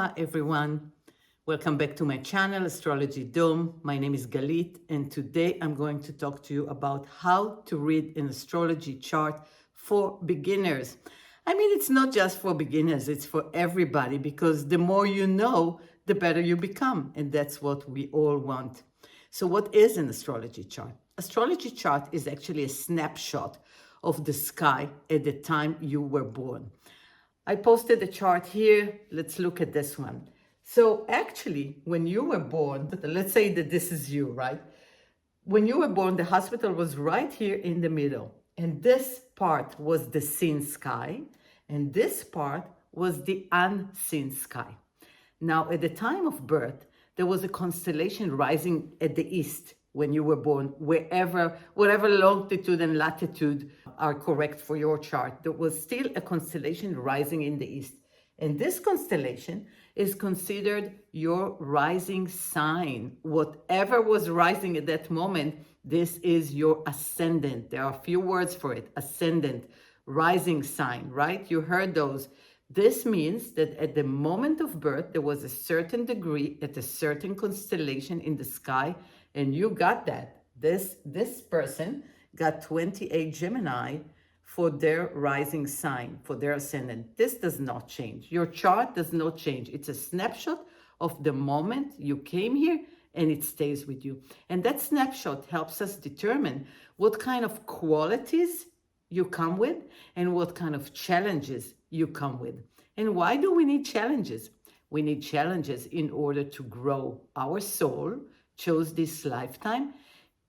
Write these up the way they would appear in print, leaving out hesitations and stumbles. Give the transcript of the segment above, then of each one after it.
Aloha, everyone. Welcome back to my channel, Astrology Dome. My name is Galit, and today I'm going to talk to you about how to read an astrology chart for beginners. I mean, it's not just for beginners, it's for everybody, because the more you know, the better you become, and that's what we all want. So what is an astrology chart? Astrology chart is actually a snapshot of the sky at the time you were born. I posted a chart here. Let's look at this one. So actually, when you were born, let's say that this is you, right? When you were born, the hospital was right here in the middle. And this part was the seen sky. And this part was the unseen sky. Now, at the time of birth, there was a constellation rising at the east when you were born, whatever longitude and latitude are correct for your chart. There was still a constellation rising in the east. And this constellation is considered your rising sign. Whatever was rising at that moment, this is your ascendant. There are a few words for it. Ascendant, rising sign, right? You heard those. This means that at the moment of birth, there was a certain degree at a certain constellation in the sky, and you got that. This person got 28 Gemini for their rising sign, for their ascendant. This does not change. Your chart does not change. It's a snapshot of the moment you came here, and it stays with you. And that snapshot helps us determine what kind of qualities you come with and what kind of challenges you come with. And why do we need challenges? We need challenges in order to grow. Our soul chose this lifetime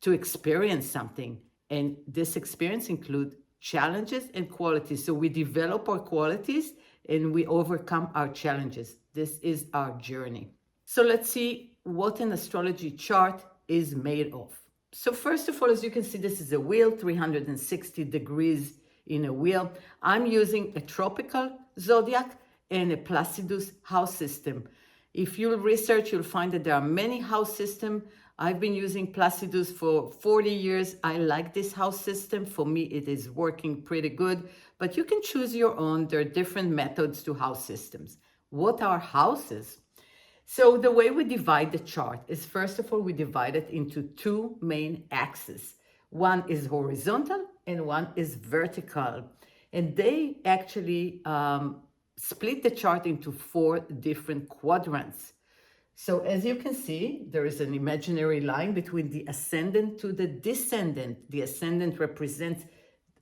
to experience something. And this experience includes challenges and qualities. So we develop our qualities and we overcome our challenges. This is our journey. So let's see what an astrology chart is made of. So first of all, as you can see, this is a wheel, 360 degrees in a wheel. I'm using a tropical zodiac and a Placidus house system. If you research, you'll find that there are many house systems. I've been using Placidus for 40 years. I like this house system. For me, it is working pretty good, but you can choose your own. There are different methods to house systems. What are houses? So the way we divide the chart is, first of all, we divide it into two main axes. One is horizontal and one is vertical. And they actually split the chart into four different quadrants. So as you can see, there is an imaginary line between the ascendant to the descendant. The ascendant represents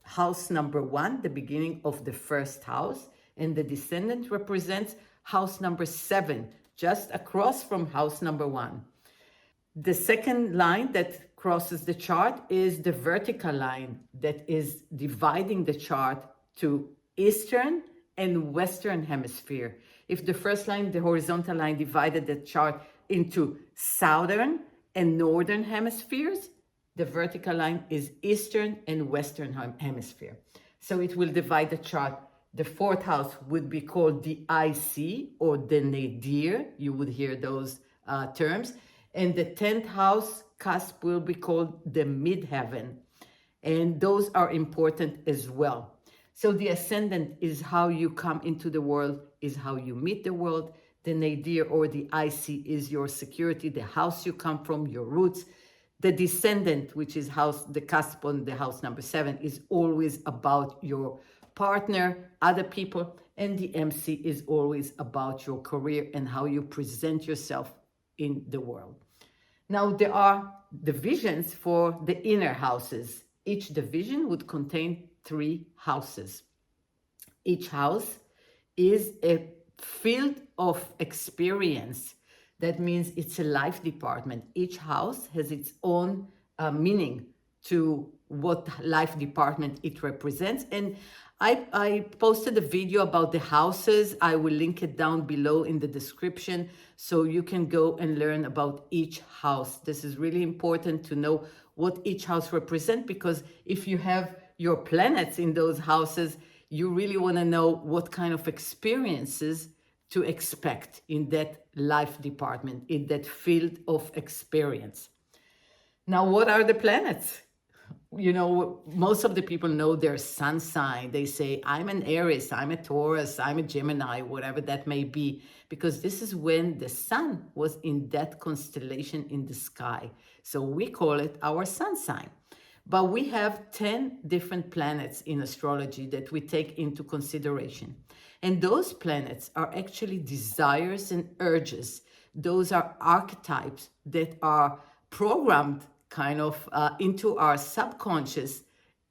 house number 1, the beginning of the first house, and the descendant represents house number 7, just across from house number 1. The second line that crosses the chart is the vertical line that is dividing the chart to Eastern and Western Hemisphere. If the first line, the horizontal line, divided the chart into Southern and Northern Hemispheres, the vertical line is Eastern and Western Hemisphere. So it will divide the chart. The fourth house would be called the IC or the nadir. You would hear those terms. And the 10th house cusp will be called the midheaven. And those are important as well. So the ascendant is how you come into the world, is how you meet the world. The nadir or the IC is your security, the house you come from, your roots. The descendant, which is the cusp on the house number 7, is always about your partner, other people, and the MC is always about your career and how you present yourself in the world. Now, there are divisions for the inner houses. Each division would contain 3 houses. Each house is a field of experience. That means it's a life department. Each house has its own meaning to what life department it represents. And I posted a video about the houses. I will link it down below in the description so you can go and learn about each house. This is really important to know what each house represents, because if you have your planets in those houses, you really want to know what kind of experiences to expect in that life department, in that field of experience. Now, what are the planets? Most of the people know their sun sign. They say, I'm an Aries, I'm a Taurus, I'm a Gemini, whatever that may be, because this is when the sun was in that constellation in the sky. So we call it our sun sign. But we have 10 different planets in astrology that we take into consideration. And those planets are actually desires and urges. Those are archetypes that are programmed kind of into our subconscious,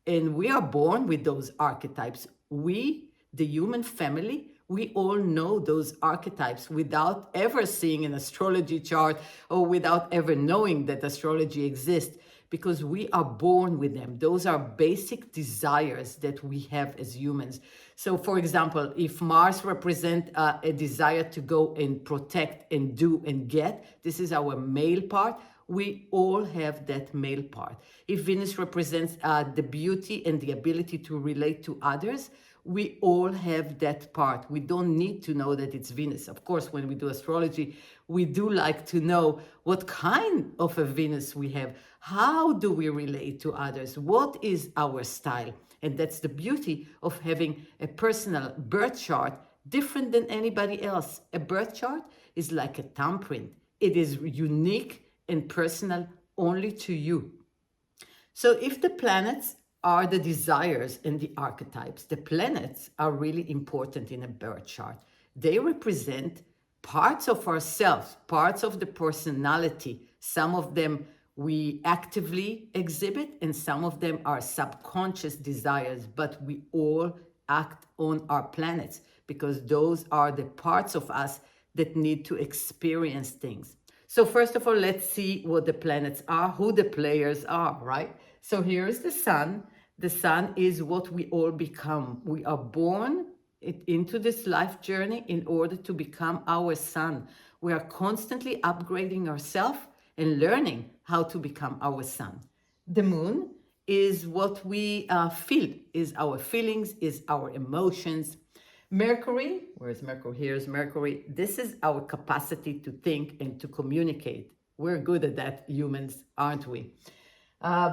and we are born with those archetypes. We, the human family, we all know those archetypes without ever seeing an astrology chart or without ever knowing that astrology exists, because we are born with them. Those are basic desires that we have as humans. So, for example, if Mars represents a desire to go and protect and do and get, this is our male part. We all have that male part. If Venus represents the beauty and the ability to relate to others, we all have that part. We don't need to know that it's Venus. Of course, when we do astrology, we do like to know what kind of a Venus we have. How do we relate to others? What is our style? And that's the beauty of having a personal birth chart different than anybody else. A birth chart is like a thumbprint. It is unique and personal only to you. So if the planets are the desires and the archetypes, the planets are really important in a birth chart. They represent parts of ourselves, parts of the personality. Some of them we actively exhibit, and some of them are subconscious desires, but we all act on our planets because those are the parts of us that need to experience things. So first of all, let's see what the planets are, who the players are, right? So here's the sun. The sun is what we all become. We are born into this life journey in order to become our sun. We are constantly upgrading ourselves and learning how to become our sun. The moon is what we feel, is our feelings, is our emotions. Mercury, where's Mercury? Here's Mercury. This is our capacity to think and to communicate. We're good at that, humans, aren't we?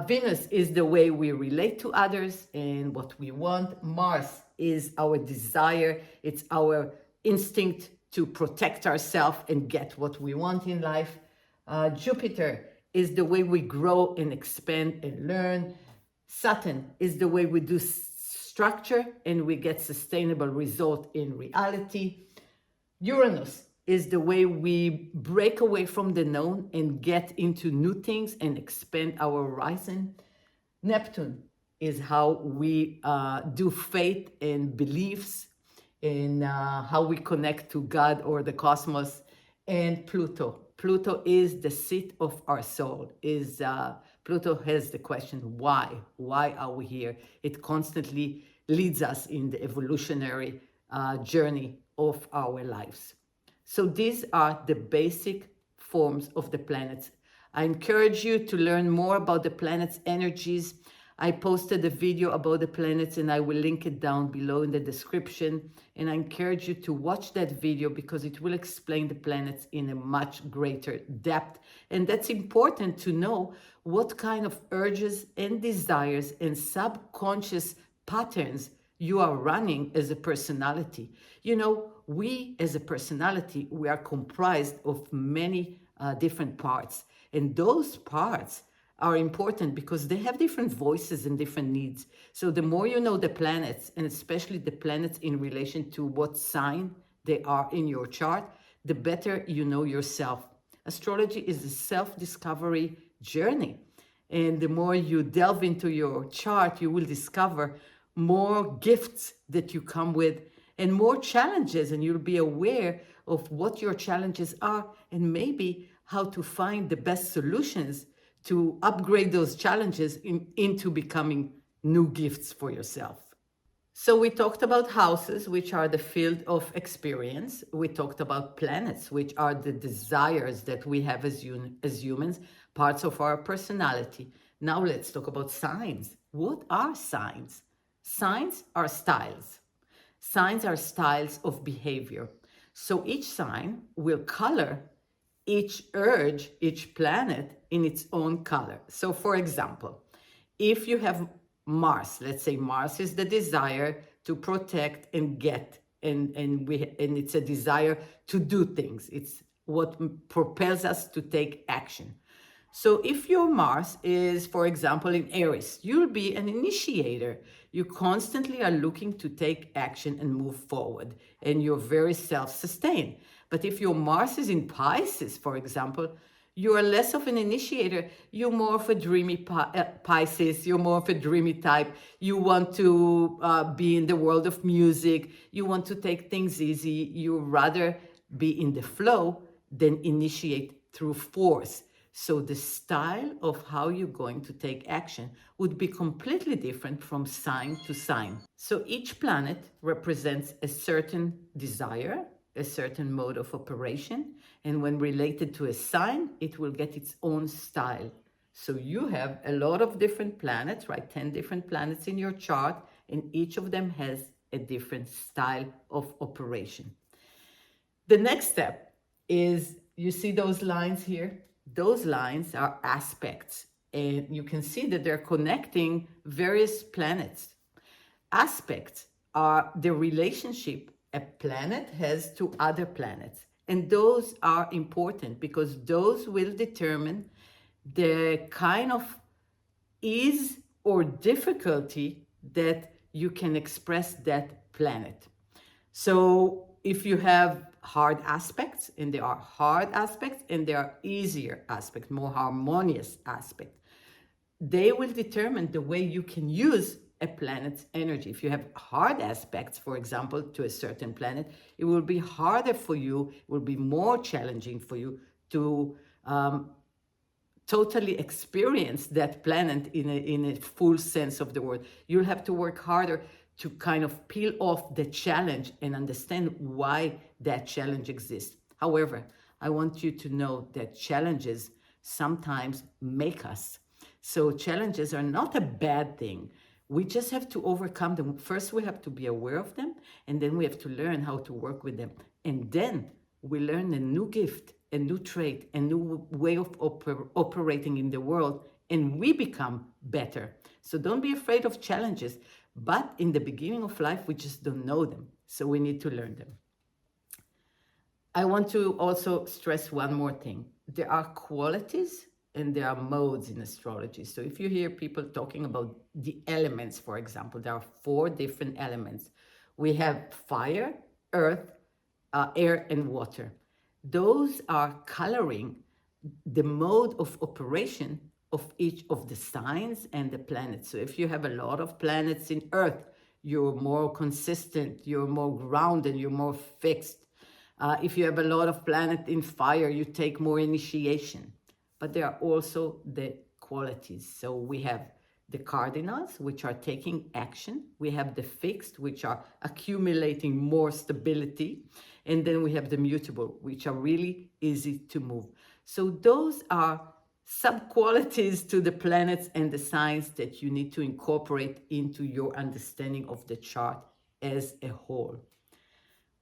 Venus is the way we relate to others and what we want. Mars is our desire. It's our instinct to protect ourselves and get what we want in life. Jupiter is the way we grow and expand and learn. Saturn is the way we do structure and we get sustainable result in reality. Uranus is the way we break away from the known and get into new things and expand our horizon. Neptune is how we do faith and beliefs, and how we connect to God or the cosmos. And Pluto. Pluto is the seat of our soul. Pluto has the question, why? Why are we here? It constantly leads us in the evolutionary journey of our lives. So these are the basic forms of the planets. I encourage you to learn more about the planets' energies. I posted a video about the planets and I will link it down below in the description. And I encourage you to watch that video because it will explain the planets in a much greater depth. And that's important to know what kind of urges and desires and subconscious patterns you are running as a personality. We as a personality, we are comprised of many different parts. And those parts are important because they have different voices and different needs. So the more you know the planets, and especially the planets in relation to what sign they are in your chart, the better you know yourself. Astrology is a self-discovery journey. And the more you delve into your chart, you will discover more gifts that you come with and more challenges, and you'll be aware of what your challenges are and maybe how to find the best solutions to upgrade those challenges into becoming new gifts for yourself. So we talked about houses, which are the field of experience. We talked about planets, which are the desires that we have as humans, parts of our personality. Now let's talk about signs. What are signs? Signs are styles. Signs are styles of behavior. So each sign will color each urge, each planet in its own color. So for example, If you have Mars, let's say Mars is the desire to protect and get, and it's a desire to do things. It's what propels us to take action. So if your Mars is, for example, in Aries, you'll be an initiator. You constantly are looking to take action and move forward, and you're very self-sustained. But if your Mars is in Pisces, for example, you are less of an initiator. You're more of a dreamy Pisces. You're more of a dreamy type. You want to be in the world of music. You want to take things easy. You rather be in the flow than initiate through force. So the style of how you're going to take action would be completely different from sign to sign. So each planet represents a certain desire, a certain mode of operation, and when related to a sign, it will get its own style. So you have a lot of different planets, right? 10 different planets in your chart, and each of them has a different style of operation. The next step is, you see those lines here? Those lines are aspects, and you can see that they're connecting various planets. Aspects are the relationship a planet has to other planets. And those are important because those will determine the kind of ease or difficulty that you can express that planet. So if you have hard aspects, and there are hard aspects and there are easier aspects, more harmonious aspects, they will determine the way you can use a planet's energy. If you have hard aspects, for example, to a certain planet, it will be harder for you, it will be more challenging for you to totally experience that planet in a full sense of the word. You'll have to work harder to kind of peel off the challenge and understand why that challenge exists. However, I want you to know that challenges sometimes make us. So challenges are not a bad thing. We just have to overcome them. First, we have to be aware of them, and then we have to learn how to work with them. And then we learn a new gift, a new trait, a new way of operating in the world, and we become better. So don't be afraid of challenges. But in the beginning of life, we just don't know them. So we need to learn them. I want to also stress one more thing. There are qualities and there are modes in astrology. So if you hear people talking about the elements, for example, there are 4 different elements. We have fire, earth, air, and water. Those are coloring the mode of operation of each of the signs and the planets. So if you have a lot of planets in earth, you're more consistent, you're more grounded, you're more fixed. If you have a lot of planet in fire, you take more initiation. But there are also the qualities. So we have the cardinals, which are taking action. We have the fixed, which are accumulating more stability. And then we have the mutable, which are really easy to move. So those are sub-qualities to the planets and the signs that you need to incorporate into your understanding of the chart as a whole.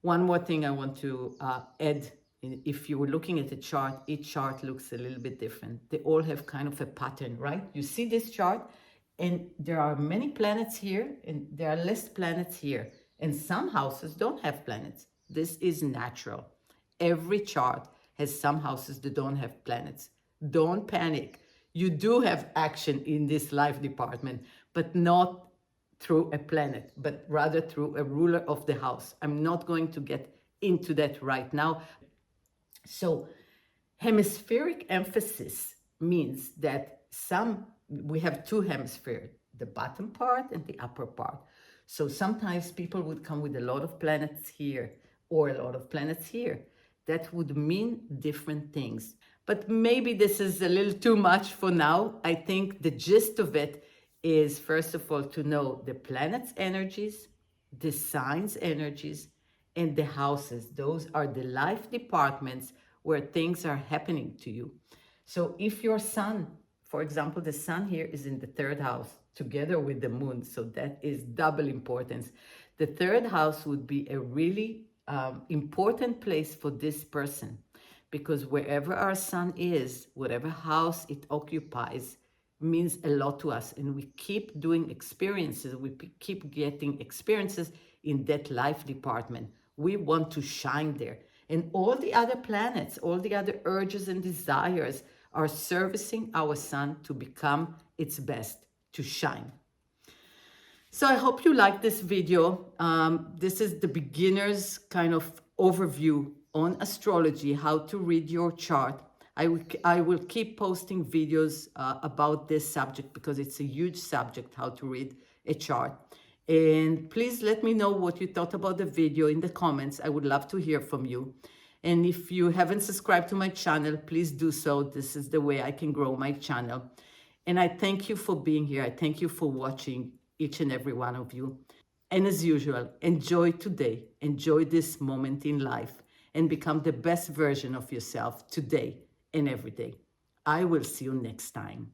One more thing I want to add. If you were looking at a chart, each chart looks a little bit different. They all have kind of a pattern, right? You see this chart, and there are many planets here, and there are less planets here. And some houses don't have planets. This is natural. Every chart has some houses that don't have planets. Don't panic. You do have action in this life department, but not through a planet, but rather through a ruler of the house. I'm not going to get into that right now. So hemispheric emphasis means that we have 2 hemispheres, the bottom part and the upper part. So sometimes people would come with a lot of planets here or a lot of planets here. That would mean different things. But maybe this is a little too much for now. I think the gist of it is, first of all, to know the planets' energies, the signs' energies, and the houses. Those are the life departments where things are happening to you. So if your sun, for example, the sun here is in the 3rd house together with the moon, so that is double importance. The 3rd house would be a really important place for this person, because wherever our sun is, whatever house it occupies, means a lot to us, and we keep doing experiences, we keep getting experiences in that life department. We want to shine there. And all the other planets, all the other urges and desires are servicing our sun to become its best, to shine. So I hope you like this video. This is the beginner's kind of overview on astrology, how to read your chart. I will keep posting videos about this subject because it's a huge subject, how to read a chart. And please let me know what you thought about the video in the comments. I would love to hear from you. And if you haven't subscribed to my channel, please do so. This is the way I can grow my channel. And I thank you for being here. I thank you for watching, each and every one of you. And as usual, enjoy today, enjoy this moment in life, and become the best version of yourself today and every day. I will see you next time.